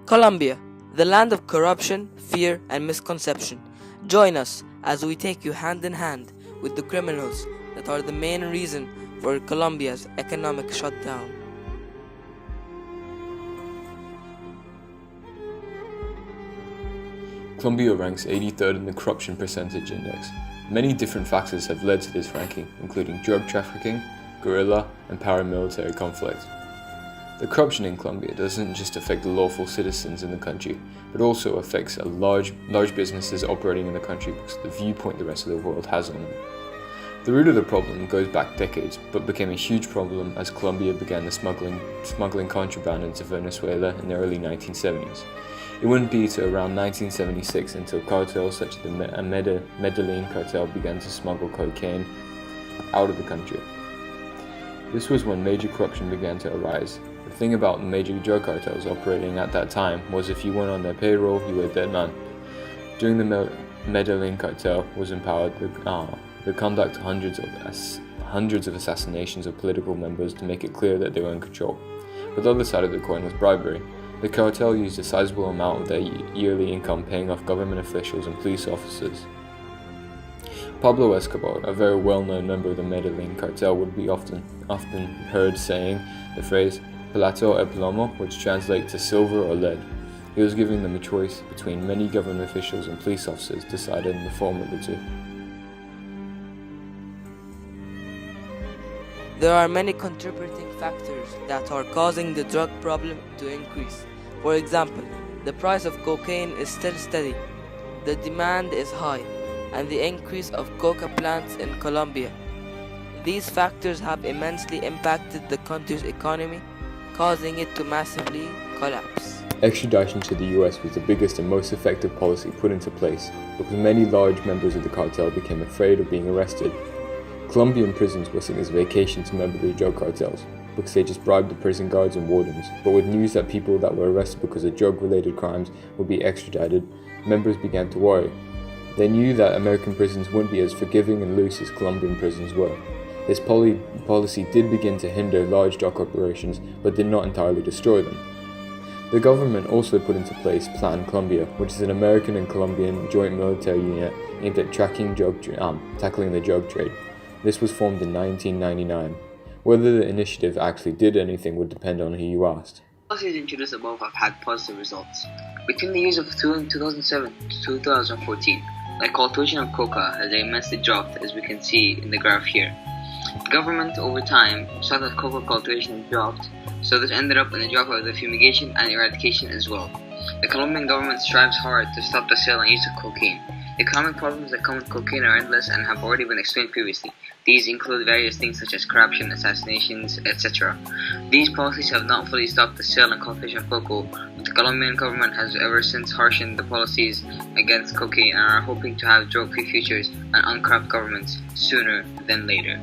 Colombia, the land of corruption, fear, and misconception. Join us as we take you hand in hand with the criminals that are the main reason for Colombia's economic shutdown. Colombia ranks 83rd in the Corruption Percentage Index. Many different factors have led to this ranking, including drug trafficking, guerrilla, and paramilitary conflict. The corruption in Colombia doesn't just affect the lawful citizens in the country, but also affects large businesses operating in the country because of the viewpoint the rest of the world has on them. The root of the problem goes back decades, but became a huge problem as Colombia began the smuggling contraband into Venezuela in the early 1970s. It wouldn't be to around 1976 until cartels such as the Medellin cartel began to smuggle cocaine out of the country. This was when major corruption began to arise. The thing about the major drug cartels operating at that time was if you weren't on their payroll, you were a dead man. During the Medellin cartel was empowered to conduct hundreds of assassinations of political members to make it clear that they were in control. But the other side of the coin was bribery. The cartel used a sizable amount of their yearly income paying off government officials and police officers. Pablo Escobar, a very well-known member of the Medellin cartel, would be often heard saying the phrase "plato e plomo," which translates to silver or lead. He was giving them a choice between many government officials and police officers, deciding the former of the two. There are many contributing factors that are causing the drug problem to increase. For example, the price of cocaine is still steady, the demand is high, and the increase of coca plants in Colombia. These factors have immensely impacted the country's economy, causing it to massively collapse. Extradition to the US was the biggest and most effective policy put into place because many large members of the cartel became afraid of being arrested. Colombian prisons were seen as a vacation to members of the drug cartels because they just bribed the prison guards and wardens, but with news that people that were arrested because of drug-related crimes would be extradited, members began to worry. They knew that American prisons wouldn't be as forgiving and loose as Colombian prisons were. This policy did begin to hinder large drug operations, but did not entirely destroy them. The government also put into place Plan Colombia, which is an American and Colombian joint military unit aimed at tackling the drug trade. This was formed in 1999. Whether the initiative actually did anything would depend on who you asked. Policies introduced above have had positive results. Between the years of 2007 to 2014, the cultivation of coca has immensely dropped, as we can see in the graph here. The government over time saw that coca cultivation dropped, so this ended up in a drop of the fumigation and eradication as well. The Colombian government strives hard to stop the sale and use of cocaine. The economic problems that come with cocaine are endless and have already been explained previously. These include various things such as corruption, assassinations, etc. These policies have not fully stopped the sale and cultivation of cocoa, but the Colombian government has ever since harshened the policies against cocaine and are hoping to have drug-free futures and uncorrupt governments sooner than later.